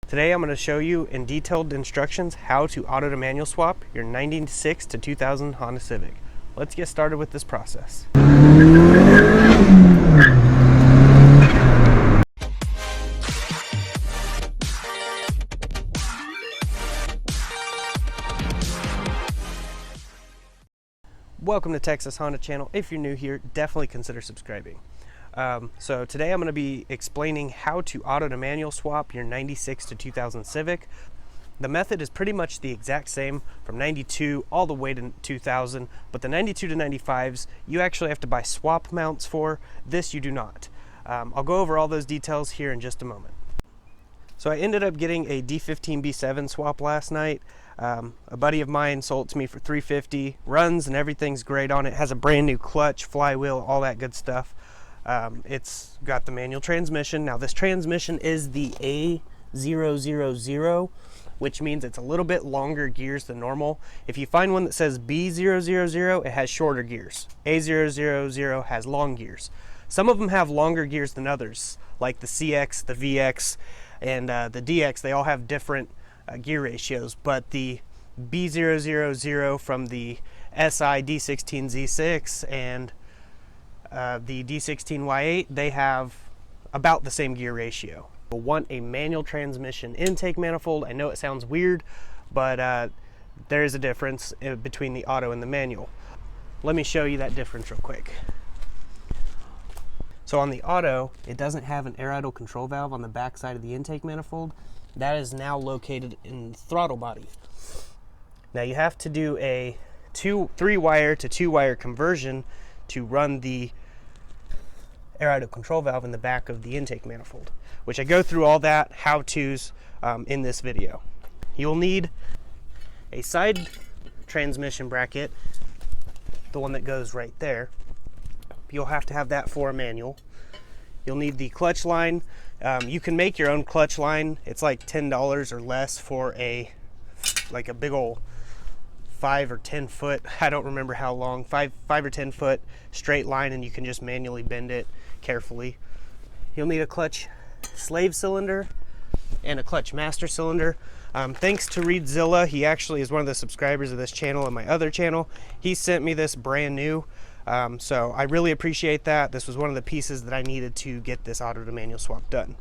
Today I'm going to show you in detailed instructions how to auto to manual swap your 96 to 2000 Honda Civic. Let's get started with this process. Welcome to Texas Honda Channel. If you're new here, definitely consider subscribing. So today I'm going to be explaining how to auto to manual swap your 96 to 2000 Civic. The method is pretty much the exact same from 92 all the way to 2000, but the 92 to 95s you actually have to buy swap mounts for. This you do not. I'll go over all those details here in just a moment. So I ended up getting a D15 B7 swap last night. A buddy of mine sold it to me for $350. Runs and everything's great on it. Has a brand new clutch, flywheel, all that good stuff. It's got the manual transmission. Now this transmission is the A000, which means it's a little bit longer gears than normal. If you find one that says B000, it has shorter gears. A000 has long gears. Some of them have longer gears than others, like the CX, the VX, and the DX. They all have different gear ratios, but the B000 from the SI D16Z6 and the D16Y8, they have about the same gear ratio. You'll want a manual transmission intake manifold. I know it sounds weird, but there is a difference between the auto and the manual. Let me show you that difference real quick. So on the auto, it doesn't have an air idle control valve on the back side of the intake manifold. That is now located in the throttle body. Now you have to do a 3-wire to 2-wire conversion to run the air idle control valve in the back of the intake manifold, which I go through all that how-tos in this video. You'll need a side transmission bracket, the one that goes right there. You'll have to have that for a manual. You'll need the clutch line. You can make your own clutch line. It's like $10 or less for a big old 5 or 10 foot, I don't remember how long, 5 or 10 foot straight line, and you can just manually bend it carefully. You'll need a clutch slave cylinder and a clutch master cylinder. Thanks to Reedzilla, he actually is one of the subscribers of this channel and my other channel. He sent me this brand new, so I really appreciate that. This was one of the pieces that I needed to get this auto to manual swap done.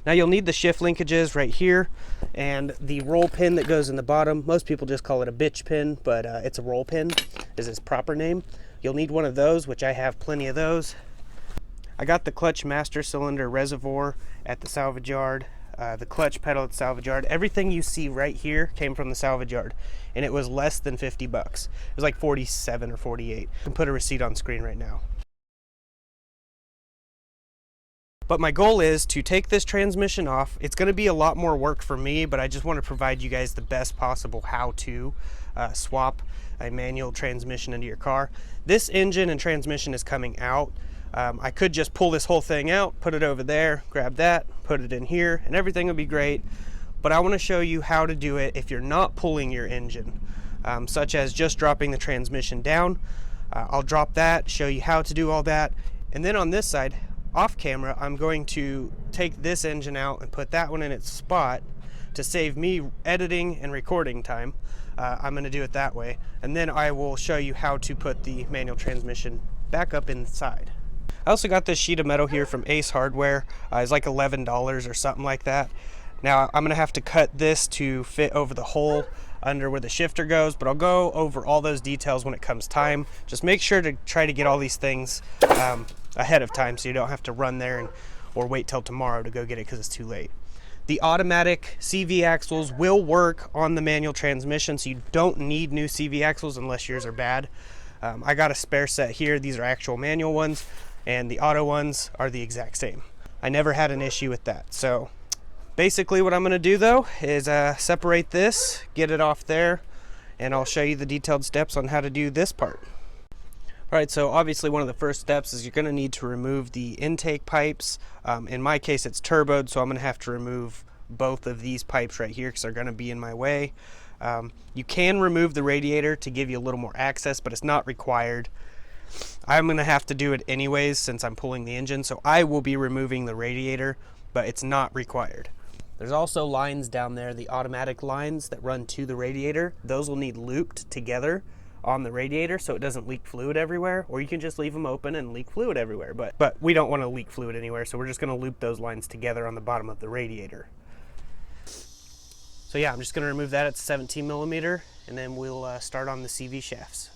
Now you'll need the shift linkages right here and the roll pin that goes in the bottom. Most people just call it a bitch pin, but it's a roll pin is its proper name. You'll need one of those, which I have plenty of those. I got the clutch master cylinder reservoir at the salvage yard, the clutch pedal at the salvage yard. Everything you see right here came from the salvage yard, and it was less than 50 bucks. It was like 47 or 48. I can put a receipt on screen right now. But my goal is to take this transmission off. It's going to be a lot more work for me, but I just want to provide you guys the best possible how to swap a manual transmission into your car. This engine and transmission is coming out. I could just pull this whole thing out, put it over there, grab that, put it in here, and everything will be great. But I want to show you how to do it if you're not pulling your engine, such as just dropping the transmission down. I'll drop that, show you how to do all that. And then on this side, off camera, I'm going to take this engine out and put that one in its spot to save me editing and recording time. I'm going to do it that way, and then I will show you how to put the manual transmission back up inside. I also got this sheet of metal here from Ace Hardware. It's like $11 or something like that. Now I'm going to have to cut this to fit over the hole under where the shifter goes, but I'll go over all those details when it comes time. Just make sure to try to get all these things ahead of time so you don't have to run there or wait till tomorrow to go get it because it's too late. The automatic CV axles will work on the manual transmission, so you don't need new CV axles unless yours are bad. I got a spare set here. These are actual manual ones, and the auto ones are the exact same. I never had an issue with that. So basically what I'm going to do though is separate this, get it off there, and I'll show you the detailed steps on how to do this part. Alright, so obviously one of the first steps is you're going to need to remove the intake pipes. In my case it's turboed, so I'm going to have to remove both of these pipes right here because they're going to be in my way. You can remove the radiator to give you a little more access, but it's not required. I'm going to have to do it anyways since I'm pulling the engine, so I will be removing the radiator, but it's not required. There's also lines down there, the automatic lines that run to the radiator. Those will need looped together on the radiator so it doesn't leak fluid everywhere, or you can just leave them open and leak fluid everywhere. But we don't want to leak fluid anywhere, so we're just going to loop those lines together on the bottom of the radiator. So yeah, I'm just going to remove that at 17 millimeter, and then we'll start on the CV shafts.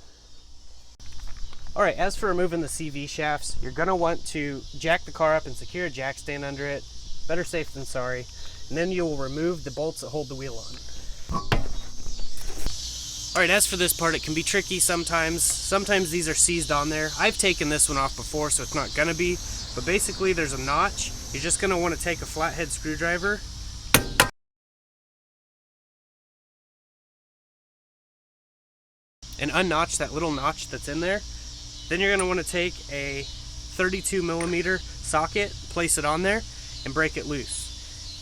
All right, as for removing the CV shafts, you're going to want to jack the car up and secure a jack stand under it. Better safe than sorry. And then you'll remove the bolts that hold the wheel on. All right, as for this part, it can be tricky sometimes. Sometimes these are seized on there. I've taken this one off before, so it's not gonna be, but basically there's a notch. You're just gonna wanna take a flathead screwdriver and unnotch that little notch that's in there. Then you're gonna wanna take a 32 millimeter socket, place it on there, and break it loose.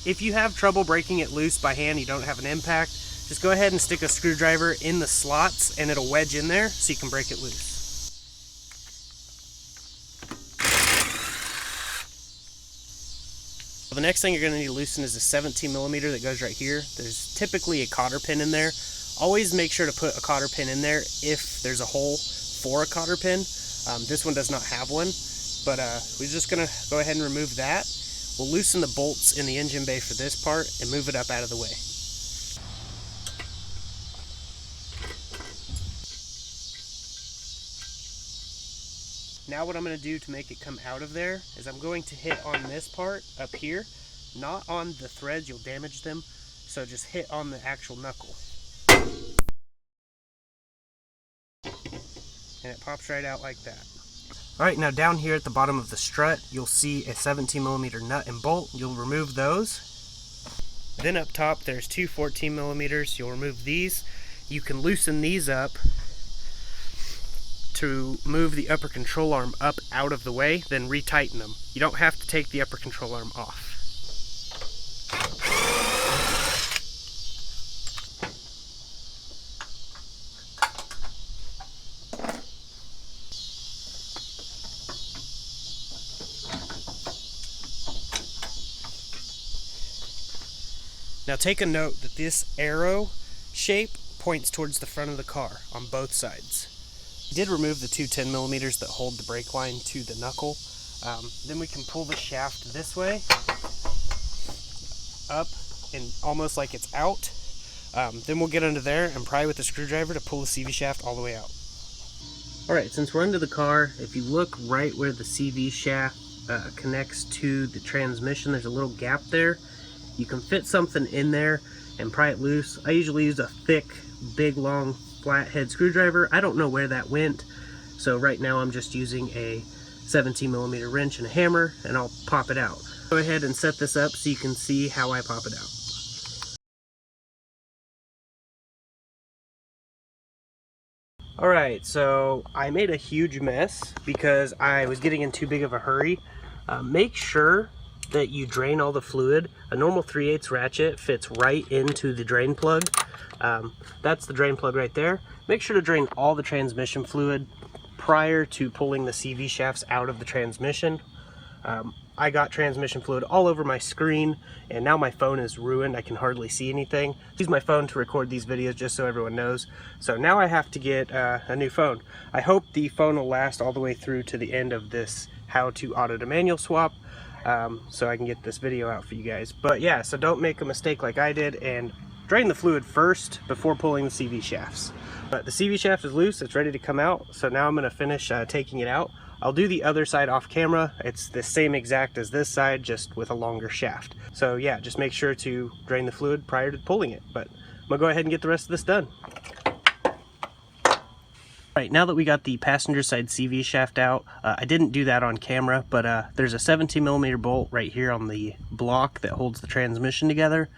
If you have trouble breaking it loose by hand, you don't have an impact, just go ahead and stick a screwdriver in the slots and it'll wedge in there so you can break it loose. The next thing you're going to need to loosen is a 17 millimeter that goes right here. There's typically a cotter pin in there. Always make sure to put a cotter pin in there if there's a hole for a cotter pin. This one does not have one, but we're just going to go ahead and remove that. We'll loosen the bolts in the engine bay for this part and move it up out of the way. Now what I'm going to do to make it come out of there is I'm going to hit on this part up here, not on the threads, you'll damage them, so just hit on the actual knuckle. And it pops right out like that. Alright, now down here at the bottom of the strut, you'll see a 17 millimeter nut and bolt. You'll remove those. Then up top there's two 14 millimeters. You'll remove these. You can loosen these up to move the upper control arm up out of the way, then retighten them. You don't have to take the upper control arm off. Now take a note that this arrow shape points towards the front of the car on both sides. I did remove the two 10 millimeters that hold the brake line to the knuckle. Then we can pull the shaft this way, up, and almost like it's out. Then we'll get under there and pry with the screwdriver to pull the CV shaft all the way out. Alright, since we're under the car, if you look right where the CV shaft connects to the transmission, there's a little gap there. You can fit something in there and pry it loose. I usually use a thick, big, long flathead screwdriver. I don't know where that went, so right now I'm just using a 17 millimeter wrench and a hammer, and I'll pop it out. Go ahead and set this up so you can see how I pop it out. Alright, so I made a huge mess because I was getting in too big of a hurry. Make sure that you drain all the fluid. A normal 3/8 ratchet fits right into the drain plug. That's the drain plug right there. Make sure to drain all the transmission fluid prior to pulling the CV shafts out of the transmission. I got transmission fluid all over my screen, and now my phone is ruined. I can hardly see anything. I use my phone to record these videos just so everyone knows. So now I have to get a new phone. I hope the phone will last all the way through to the end of this how to auto to manual swap, so I can get this video out for you guys. But yeah, so don't make a mistake like I did and drain the fluid first before pulling the CV shafts. But the CV shaft is loose, it's ready to come out, so now I'm going to finish taking it out. I'll do the other side off camera. It's the same exact as this side, just with a longer shaft. So yeah, just make sure to drain the fluid prior to pulling it. But I'm going to go ahead and get the rest of this done. Alright, now that we got the passenger side CV shaft out, I didn't do that on camera, but there's a 17 millimeter bolt right here on the block that holds the transmission together.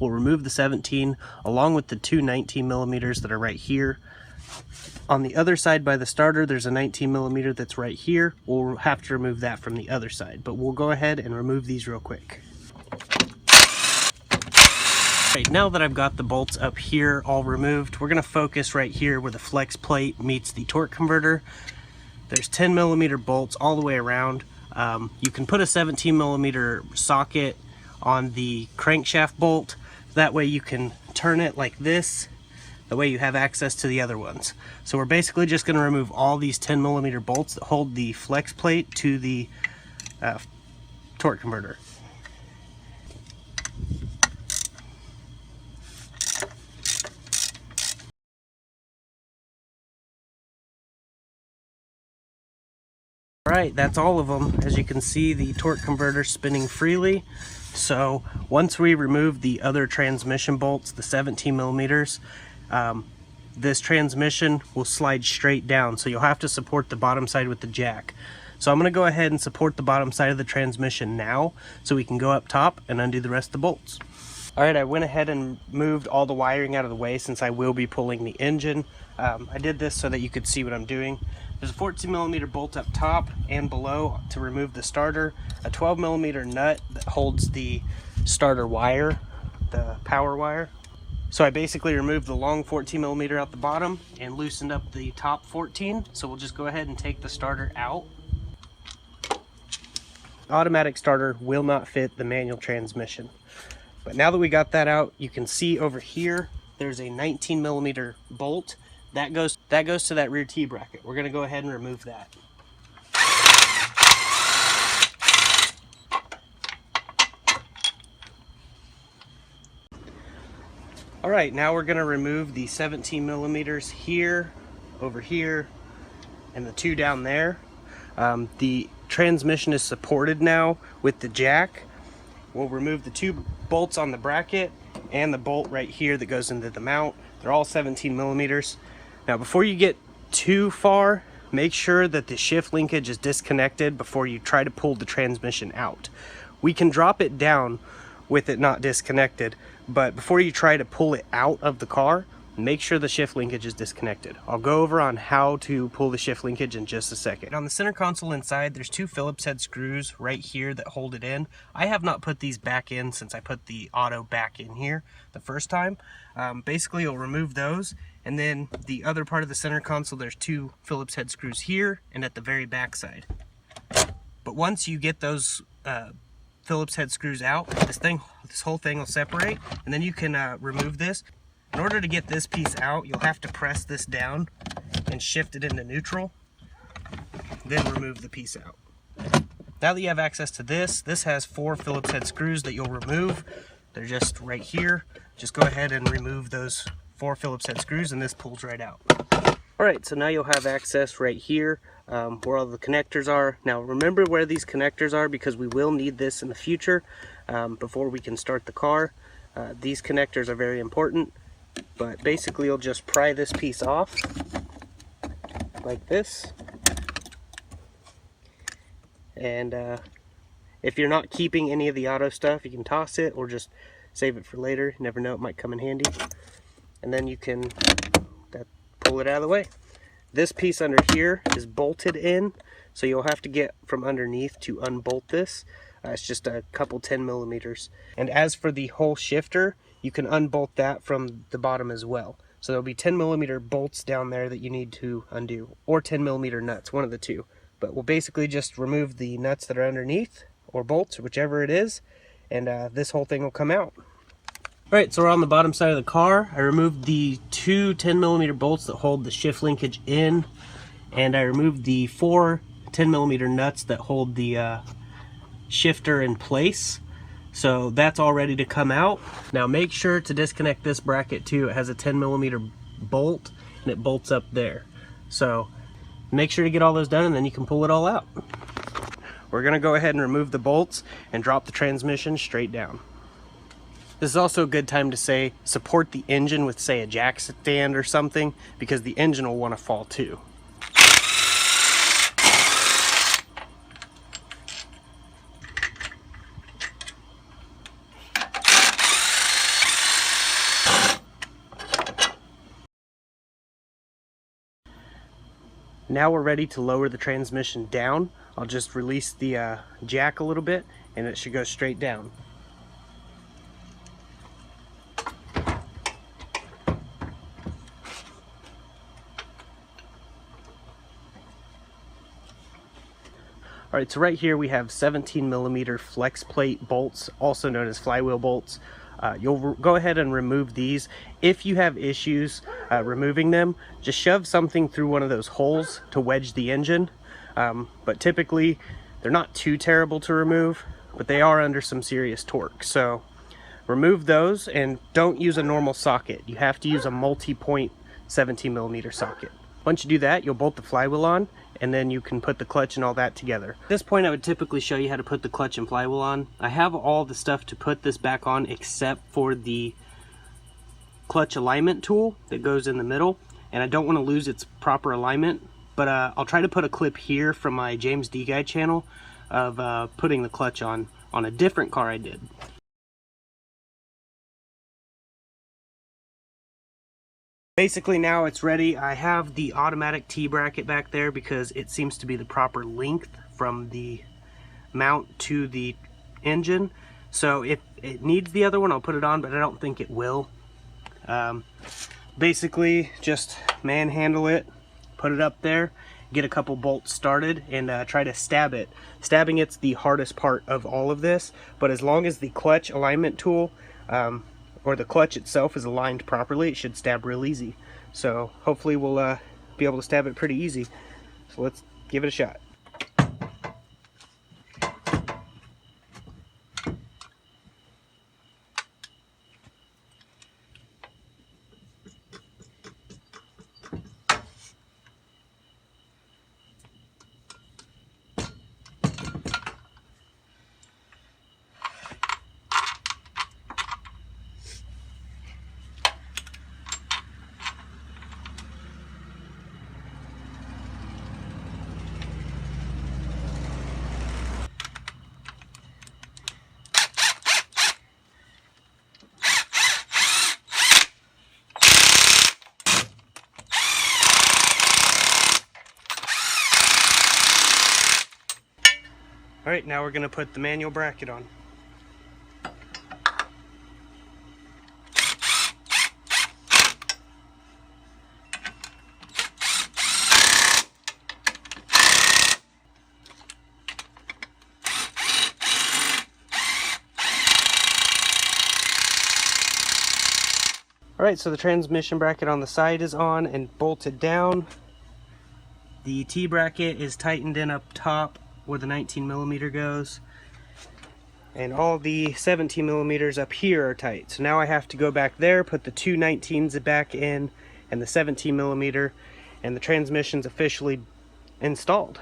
We'll remove the 17 along with the two 19 millimeters that are right here. On the other side by the starter, there's a 19 millimeter that's right here. We'll have to remove that from the other side, but we'll go ahead and remove these real quick. Right, now that I've got the bolts up here all removed, we're going to focus right here where the flex plate meets the torque converter. There's 10 millimeter bolts all the way around. You can put a 17 millimeter socket on the crankshaft bolt. That way you can turn it like this. That way you have access to the other ones. So we're basically just going to remove all these 10mm bolts that hold the flex plate to the torque converter. Alright, that's all of them. As you can see, the torque converter spinning freely. So once we remove the other transmission bolts, the 17mm, this transmission will slide straight down. So you'll have to support the bottom side with the jack. So I'm going to go ahead and support the bottom side of the transmission now so we can go up top and undo the rest of the bolts. Alright, I went ahead and moved all the wiring out of the way since I will be pulling the engine. I did this so that you could see what I'm doing. There's a 14mm bolt up top and below to remove the starter, a 12mm nut that holds the starter wire, the power wire. So I basically removed the long 14mm out the bottom and loosened up the top 14. So we'll just go ahead and take the starter out. Automatic starter will not fit the manual transmission. But now that we got that out, you can see over here there's a 19mm bolt that goes to that rear T bracket. We're going to go ahead and remove that. All right, now we're going to remove the 17mm here, over here, and the two down there. The transmission is supported now with the jack. We'll remove the two bolts on the bracket and the bolt right here that goes into the mount. They're all 17mm. Now before you get too far, make sure that the shift linkage is disconnected before you try to pull the transmission out. We can drop it down with it not disconnected, but before you try to pull it out of the car, make sure the shift linkage is disconnected. I'll go over on how to pull the shift linkage in just a second. On the center console inside, there's two Phillips head screws right here that hold it in. I have not put these back in since I put the auto back in here the first time. Basically, you'll remove those, and then the other part of the center console, there's two Phillips head screws here and at the very back side. But once you get those Phillips head screws out, this whole thing will separate, and then you can remove this. In order to get this piece out, you'll have to press this down and shift it into neutral, then remove the piece out. Now that you have access to this has 4 Phillips head screws that you'll remove. They're just right here. Just go ahead and remove those 4 Phillips head screws and this pulls right out. Alright, so now you'll have access right here where all the connectors are. Now remember where these connectors are because we will need this in the future before we can start the car. These connectors are very important. But basically you'll just pry this piece off like this, and if you're not keeping any of the auto stuff, you can toss it or just save it for later. You never know, it might come in handy. And then you can pull it out of the way. This piece under here is bolted in, so you'll have to get from underneath to unbolt this. It's just a couple 10mm. And as for the whole shifter, you can unbolt that from the bottom as well. So there'll be 10mm bolts down there that you need to undo, or 10mm nuts, one of the two. But we'll basically just remove the nuts that are underneath, or bolts, whichever it is, and this whole thing will come out. Alright, so we're on the bottom side of the car. I removed the two 10mm bolts that hold the shift linkage in, and I removed the 4 10mm nuts that hold the shifter in place. So that's all ready to come out. Now make sure to disconnect this bracket too. It has a 10mm bolt and it bolts up there. So make sure to get all those done and then you can pull it all out. We're gonna go ahead and remove the bolts and drop the transmission straight down. This is also a good time to say support the engine with, say, a jack stand or something, because the engine will want to fall too. Now we're ready to lower the transmission down. I'll just release the jack a little bit and it should go straight down. All right, so right here we have 17mm flex plate bolts, also known as flywheel bolts. You'll go ahead and remove these. If you have issues removing them, just shove something through one of those holes to wedge the engine. But typically, they're not too terrible to remove, but they are under some serious torque. So remove those and don't use a normal socket. You have to use a multi-point 17mm socket. Once you do that, you'll bolt the flywheel on, and then you can put the clutch and all that together. At this point, I would typically show you how to put the clutch and flywheel on. I have all the stuff to put this back on except for the clutch alignment tool that goes in the middle, and I don't want to lose its proper alignment, but I'll try to put a clip here from my James D Guide channel of putting the clutch on a different car I did. Basically now it's ready. I have the automatic T-bracket back there because it seems to be the proper length from the mount to the engine. So if it needs the other one, I'll put it on, but I don't think it will. Basically just manhandle it, put it up there, get a couple bolts started, and try to stab it. Stabbing it's the hardest part of all of this, but as long as the clutch alignment tool or the clutch itself is aligned properly, it should stab real easy. So hopefully we'll be able to stab it pretty easy. So let's give it a shot. All right, now we're going to put the manual bracket on. All right, so the transmission bracket on the side is on and bolted down. The T-bracket is tightened in up top where the 19mm goes, and all the 17mm up here are tight. So now I have to go back there, put the two 19s back in and the 17mm, and the transmission's officially installed.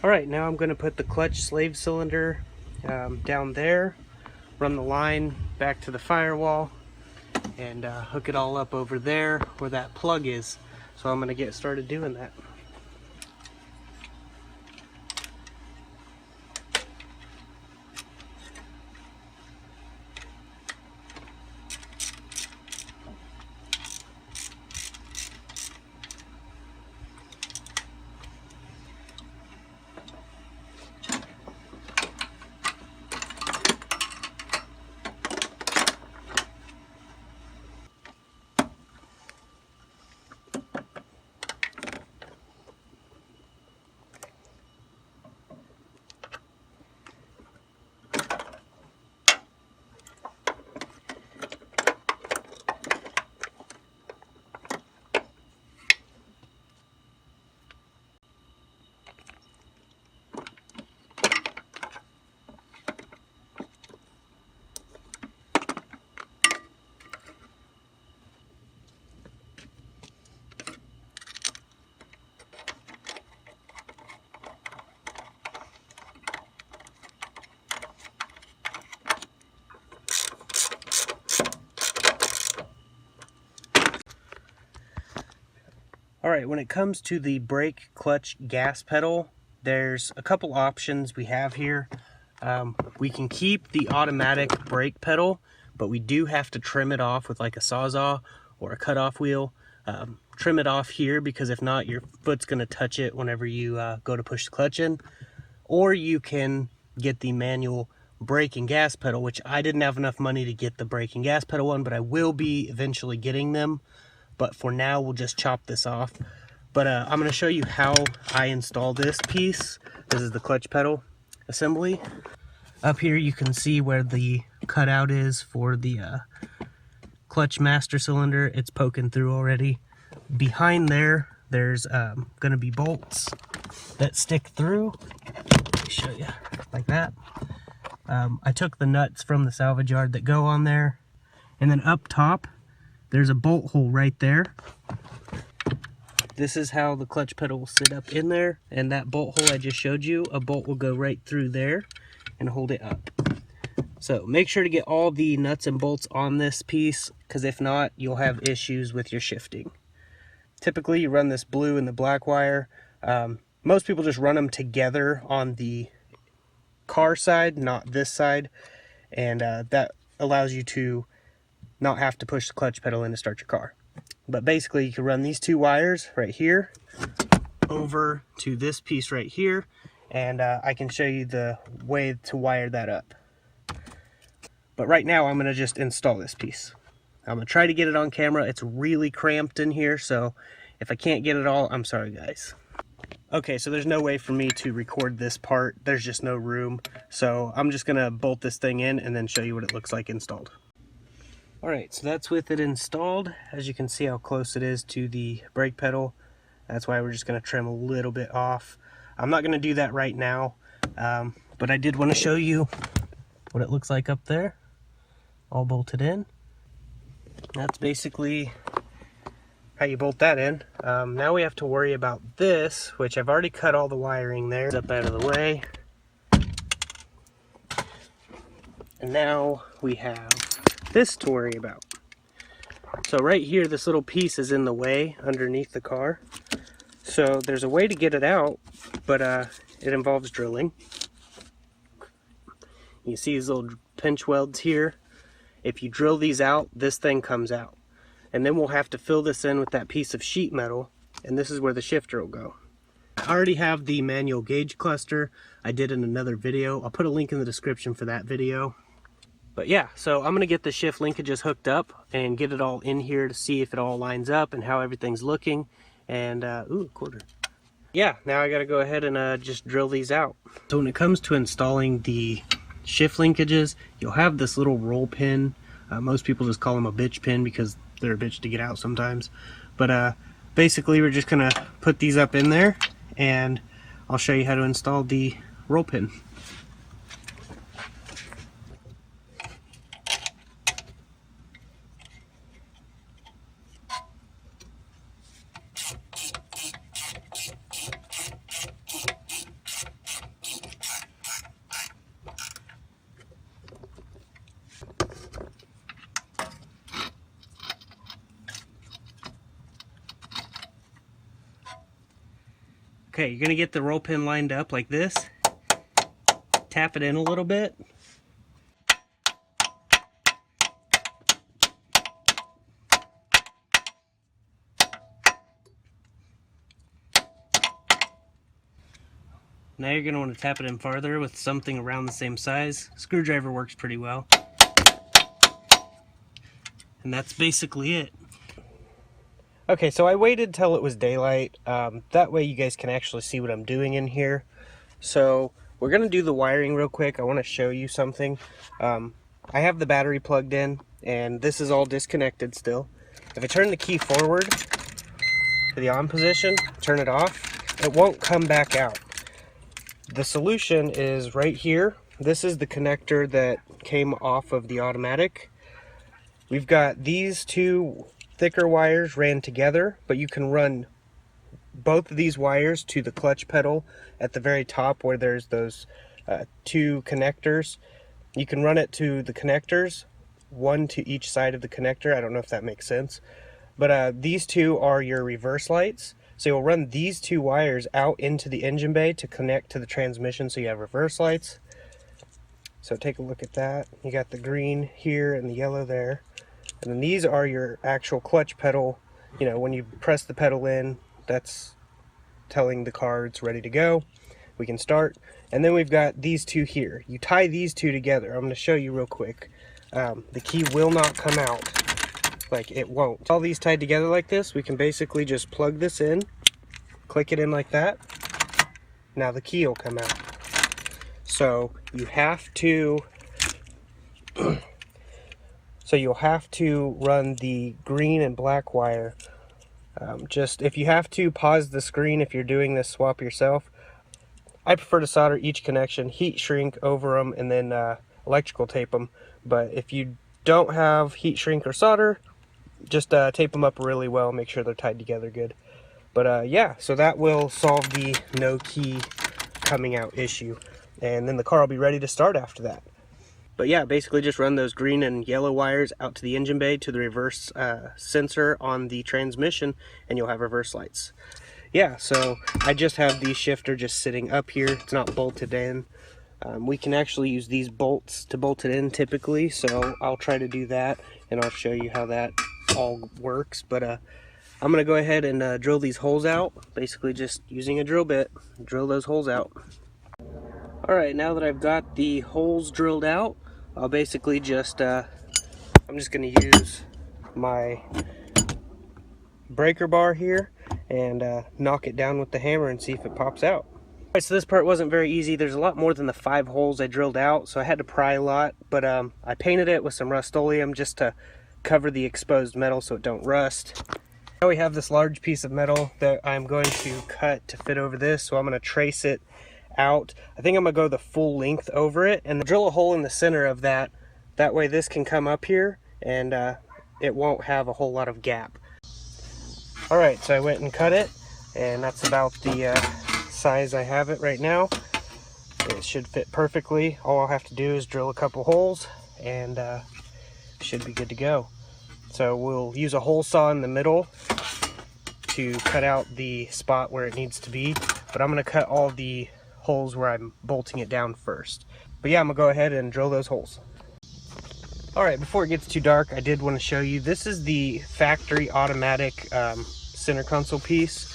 Alright, now I'm going to put the clutch slave cylinder down there, run the line back to the firewall, and hook it all up over there where that plug is. So I'm going to get started doing that. Alright, when it comes to the brake clutch gas pedal, there's a couple options we have here. We can keep the automatic brake pedal, but we do have to trim it off with like a Sawzall or a cutoff wheel. Trim it off here, because if not, your foot's going to touch it whenever you go to push the clutch in. Or you can get the manual brake and gas pedal, which I didn't have enough money to get the brake and gas pedal one, but I will be eventually getting them. But for now, we'll just chop this off. But I'm going to show you how I install this piece. This is the clutch pedal assembly. Up here you can see where the cutout is for the clutch master cylinder. It's poking through already. Behind there, there's going to be bolts that stick through. Let me show you like that. I took the nuts from the salvage yard that go on there. And then up top, there's a bolt hole right there. This is how the clutch pedal will sit up in there. And that bolt hole I just showed you, a bolt will go right through there and hold it up. So make sure to get all the nuts and bolts on this piece, because if not, you'll have issues with your shifting. Typically you run this blue and the black wire. Most people just run them together on the car side, not this side, and that allows you to not have to push the clutch pedal in to start your car. But basically you can run these two wires right here over to this piece right here, and I can show you the way to wire that up. But right now I'm going to just install this piece. I'm going to try to get it on camera. It's really cramped in here, so if I can't get it all, I'm sorry guys. Okay, so there's no way for me to record this part. There's just no room. So I'm just going to bolt this thing in and then show you what it looks like installed. Alright, so that's with it installed. As you can see how close it is to the brake pedal. That's why we're just going to trim a little bit off. I'm not going to do that right now, but I did want to show you what it looks like up there, all bolted in. That's basically how you bolt that in. Now we have to worry about this, which I've already cut all the wiring there. It's up out of the way. And now we have this to worry about. So right here, this little piece is in the way underneath the car. So there's a way to get it out, but it involves drilling. You see these little pinch welds here. If you drill these out, this thing comes out. And then we'll have to fill this in with that piece of sheet metal, and this is where the shifter will go. I already have the manual gauge cluster. I did in another video. I'll put a link in the description for that video. But yeah, so I'm going to get the shift linkages hooked up and get it all in here to see if it all lines up and how everything's looking. And, ooh, quarter. Yeah, now I got to go ahead and just drill these out. So when it comes to installing the shift linkages, you'll have this little roll pin. Most people just call them a bitch pin because they're a bitch to get out sometimes. But basically we're just going to put these up in there, and I'll show you how to install the roll pin. Okay, you're going to get the roll pin lined up like this. Tap it in a little bit. Now you're going to want to tap it in farther with something around the same size. Screwdriver works pretty well. And that's basically it. Okay, so I waited till it was daylight. That way you guys can actually see what I'm doing in here. So we're going to do the wiring real quick. I want to show you something. I have the battery plugged in, and this is all disconnected still. If I turn the key forward to the on position, turn it off, it won't come back out. The solution is right here. This is the connector that came off of the automatic. We've got these two thicker wires ran together, but you can run both of these wires to the clutch pedal at the very top where there's those two connectors. You can run it to the connectors, one to each side of the connector. I don't know if that makes sense, but these two are your reverse lights. So you'll run these two wires out into the engine bay to connect to the transmission, so you have reverse lights. So take a look at that. You got the green here and the yellow there. And then these are your actual clutch pedal. You know, when you press the pedal in, that's telling the car it's ready to go. We can start. And then we've got these two here. You tie these two together. I'm going to show you real quick. The key will not come out. Like, it won't. All these tied together like this, we can basically just plug this in, click it in like that. Now the key will come out. So you have to you'll have to run the green and black wire. Just if you have to, pause the screen if you're doing this swap yourself. I prefer to solder each connection, heat shrink over them, and then electrical tape them. But if you don't have heat shrink or solder, just tape them up really well, make sure they're tied together good. But yeah, so that will solve the no key coming out issue, and then the car will be ready to start after that. But yeah, basically just run those green and yellow wires out to the engine bay to the reverse sensor on the transmission, and you'll have reverse lights. Yeah, so I just have the shifter just sitting up here. It's not bolted in. We can actually use these bolts to bolt it in typically, so I'll try to do that, and I'll show you how that all works. But I'm going to go ahead and drill these holes out, basically just using a drill bit, drill those holes out. Alright, now that I've got the holes drilled out, I'll basically just, I'm just going to use my breaker bar here and knock it down with the hammer and see if it pops out. Alright, so this part wasn't very easy. There's a lot more than the 5 holes I drilled out, so I had to pry a lot, but I painted it with some Rust-Oleum just to cover the exposed metal so it don't rust. Now we have this large piece of metal that I'm going to cut to fit over this, so I'm going to trace it out. I think I'm going to go the full length over it and drill a hole in the center of that. That way this can come up here and it won't have a whole lot of gap. Alright, so I went and cut it, and that's about the size I have it right now. It should fit perfectly. All I'll have to do is drill a couple holes and should be good to go. So we'll use a hole saw in the middle to cut out the spot where it needs to be, but I'm going to cut all the holes where I'm bolting it down first. But yeah, I'm going to go ahead and drill those holes. Alright, before it gets too dark, I did want to show you, this is the factory automatic center console piece.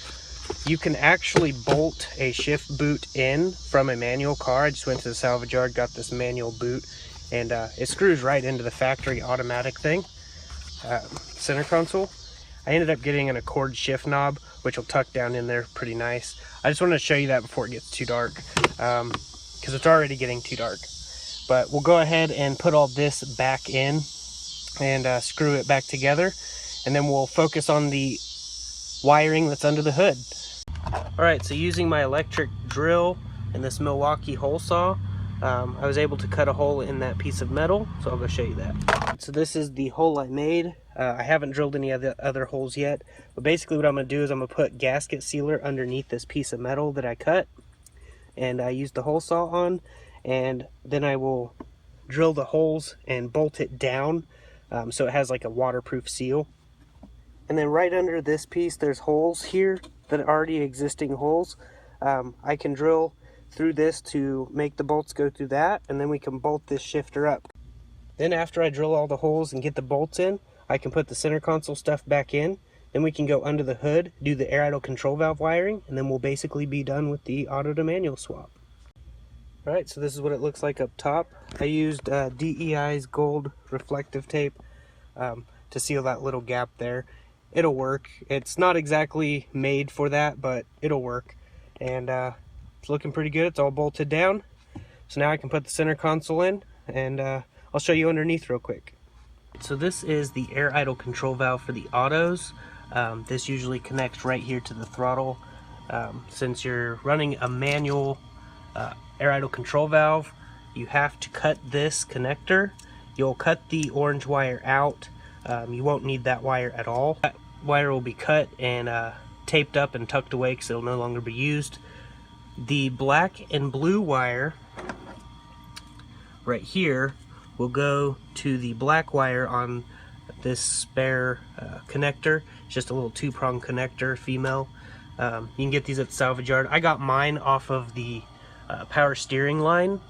You can actually bolt a shift boot in from a manual car. I just went to the salvage yard, got this manual boot, and it screws right into the factory automatic thing, center console. I ended up getting an Accord shift knob, which will tuck down in there pretty nice. I just wanted to show you that before it gets too dark, because it's already getting too dark. But we'll go ahead and put all this back in and screw it back together, and then we'll focus on the wiring that's under the hood. Alright, so using my electric drill and this Milwaukee hole saw, I was able to cut a hole in that piece of metal, so I'll go show you that. So this is the hole I made. I haven't drilled any other holes yet, but basically what I'm going to do is I'm going to put gasket sealer underneath this piece of metal that I cut, and I used the hole saw on, and then I will drill the holes and bolt it down so it has like a waterproof seal. And then right under this piece there's holes here that are already existing holes. I can drill through this to make the bolts go through that, and then we can bolt this shifter up. Then after I drill all the holes and get the bolts in, I can put the center console stuff back in. Then we can go under the hood, do the air idle control valve wiring, and then we'll basically be done with the auto to manual swap. Alright, so this is what it looks like up top. I used DEI's gold reflective tape to seal that little gap there. It'll work. It's not exactly made for that, but it'll work. And it's looking pretty good. It's all bolted down. So now I can put the center console in, and I'll show you underneath real quick. So this is the air idle control valve for the autos. This usually connects right here to the throttle. Since you're running a manual air idle control valve, you have to cut this connector. You'll cut the orange wire out. You won't need that wire at all. That wire will be cut and taped up and tucked away because it'll no longer be used. The black and blue wire right here will go to the black wire on this spare connector. It's just a little 2-prong connector, female. You can get these at the salvage yard. I got mine off of the power steering line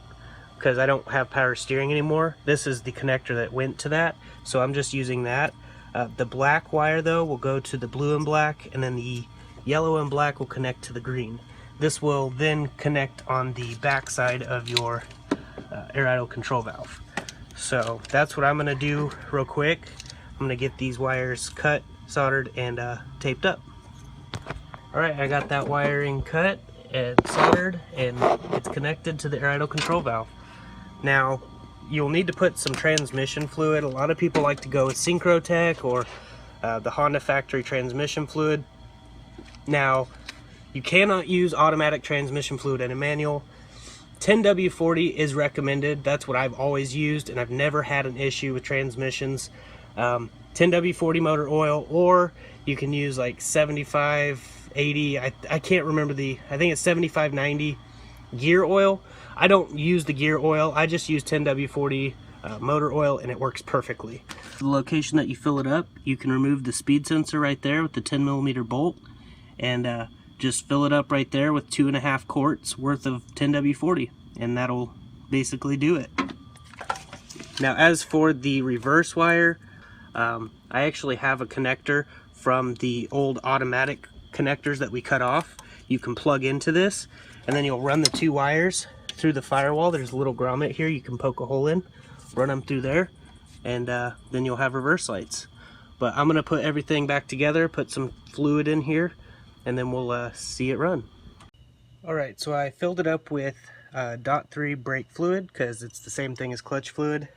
because I don't have power steering anymore. This is the connector that went to that, so I'm just using that. The black wire though will go to the blue and black, and then the yellow and black will connect to the green. This will then connect on the back side of your air idle control valve. So that's what I'm going to do real quick. I'm going to get these wires cut, soldered, and taped up. Alright, I got that wiring cut and soldered, and it's connected to the air idle control valve. Now, you'll need to put some transmission fluid. A lot of people like to go with Synchrotech or the Honda factory transmission fluid. Now, you cannot use automatic transmission fluid in a manual. 10W40 is recommended. That's what I've always used, and I've never had an issue with transmissions. 10W40 motor oil, or you can use like 7580. I can't remember I think it's 7590 gear oil. I don't use the gear oil. I just use 10W40 motor oil, and it works perfectly. The location that you fill it up, you can remove the speed sensor right there with the 10mm bolt, and just fill it up right there with 2.5 quarts worth of 10W40, and that'll basically do it. Now, as for the reverse wire, I actually have a connector from the old automatic connectors that we cut off. You can plug into this, and then you'll run the two wires through the firewall. There's a little grommet here you can poke a hole in, run them through there, and then you'll have reverse lights. But I'm going to put everything back together, put some fluid in here, and then we'll see it run. Alright, so I filled it up with .3 brake fluid because it's the same thing as clutch fluid.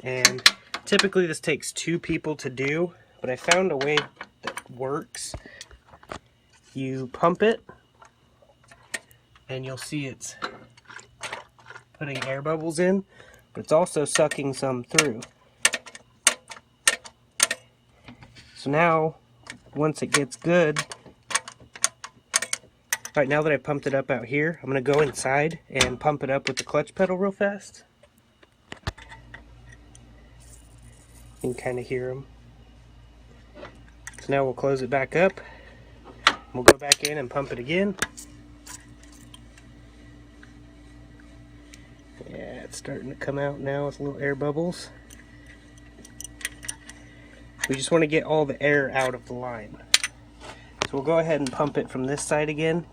And typically this takes 2 people to do, but I found a way that works. You pump it, and you'll see it's putting air bubbles in, but it's also sucking some through. So now, once it gets good, alright, now that I pumped it up out here, I'm going to go inside and pump it up with the clutch pedal real fast. You can kind of hear them. So now we'll close it back up. We'll go back in and pump it again. Yeah, it's starting to come out now with little air bubbles. We just want to get all the air out of the line. So we'll go ahead and pump it from this side again.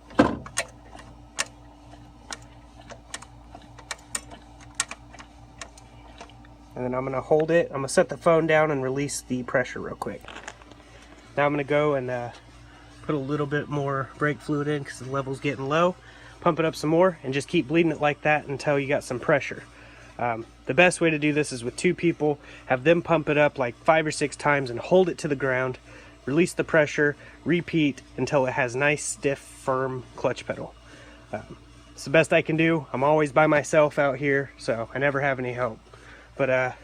And then I'm going to hold it. I'm going to set the phone down and release the pressure real quick. Now I'm going to go and put a little bit more brake fluid in because the level's getting low. Pump it up some more and just keep bleeding it like that until you got some pressure. The best way to do this is with 2 people. Have them pump it up like 5 or 6 times and hold it to the ground. Release the pressure, repeat until it has nice, stiff, firm clutch pedal. It's the best I can do. I'm always by myself out here, so I never have any help. But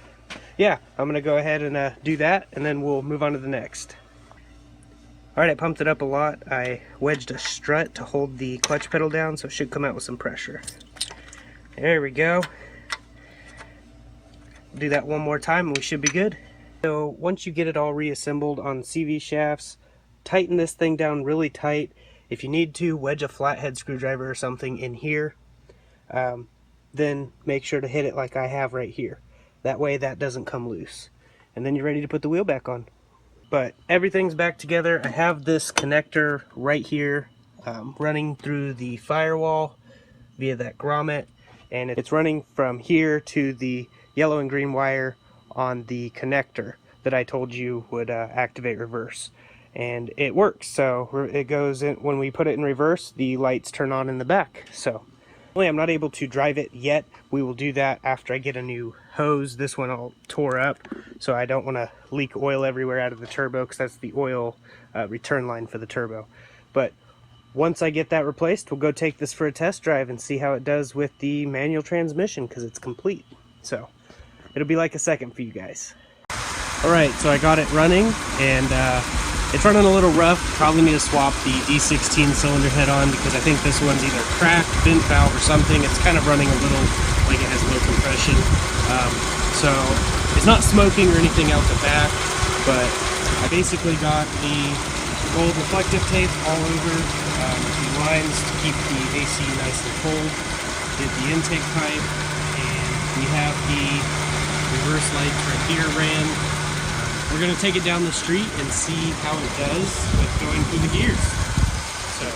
yeah, I'm going to go ahead and do that, and then we'll move on to the next. Alright, I pumped it up a lot. I wedged a strut to hold the clutch pedal down, so it should come out with some pressure. There we go. Do that one more time and we should be good. So once you get it all reassembled on CV shafts, tighten this thing down really tight. If you need to, wedge a flathead screwdriver or something in here. Then make sure to hit it like I have right here. That way that doesn't come loose. And then you're ready to put the wheel back on. But everything's back together. I have this connector right here running through the firewall via that grommet. And it's running from here to the yellow and green wire on the connector that I told you would activate reverse. And it works. So it goes in, when we put it in reverse, the lights turn on in the back. So I'm not able to drive it yet. We will do that after I get a new hose. This one all tore up, so I don't want to leak oil everywhere out of the turbo because that's the oil return line for the turbo. But once I get that replaced, we'll go take this for a test drive and see how it does with the manual transmission because it's complete. So it'll be like a second for you guys. Alright, so I got it running, and it's running a little rough. Probably need to swap the D16 cylinder head on because I think this one's either cracked, vent valve, or something. It's kind of running a little like it has low compression. So it's not smoking or anything out the back, but I basically got the gold reflective tape all over the lines to keep the AC nice and cold. did the intake pipe, and we have the reverse lights right here ran. We're going to take it down the street and see how it does with going through the gears. So,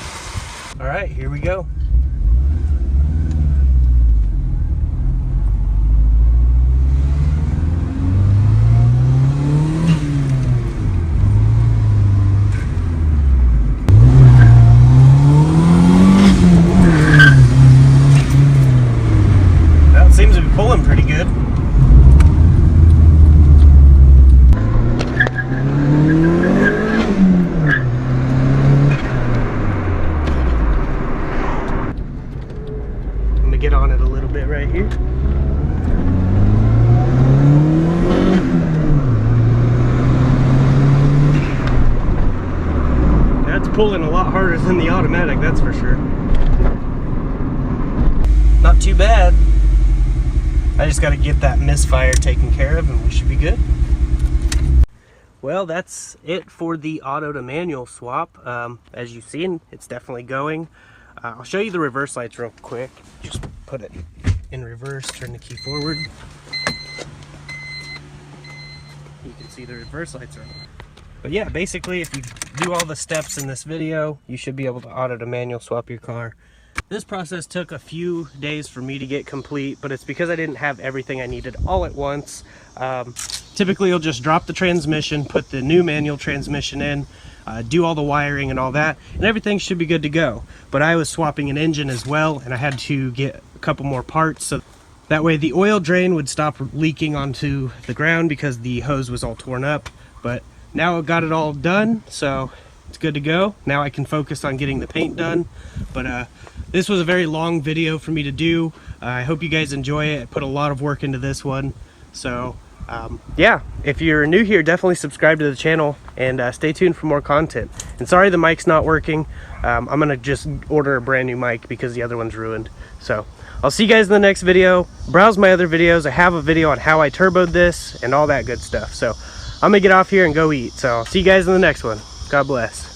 all right, here we go. Seems to be pulling pretty good. I'm gonna get on it a little bit right here. That's pulling a lot harder than the automatic, that's for sure. Not too bad. I just got to get that misfire taken care of and we should be good. Well, that's it for the auto to manual swap. As you've seen, it's definitely going. I'll show you the reverse lights real quick. Just put it in reverse, turn the key forward. You can see the reverse lights are on. But yeah, basically if you do all the steps in this video, you should be able to auto to manual swap your car. This process took a few days for me to get complete, but it's because I didn't have everything I needed all at once. Typically you'll just drop the transmission, put the new manual transmission in, do all the wiring and all that, and everything should be good to go. But I was swapping an engine as well, and I had to get a couple more parts, so that way the oil drain would stop leaking onto the ground because the hose was all torn up. But now I've got it all done, so it's good to go. Now I can focus on getting the paint done. But this was a very long video for me to do. I hope you guys enjoy it. I put a lot of work into this one. So yeah, if you're new here, definitely subscribe to the channel and stay tuned for more content. And sorry the mic's not working. I'm gonna just order a brand new mic because the other one's ruined. So I'll see you guys in the next video. Browse my other videos. I have a video on how I turboed this and all that good stuff. So I'm gonna get off here and go eat. So I'll see you guys in the next one. God bless.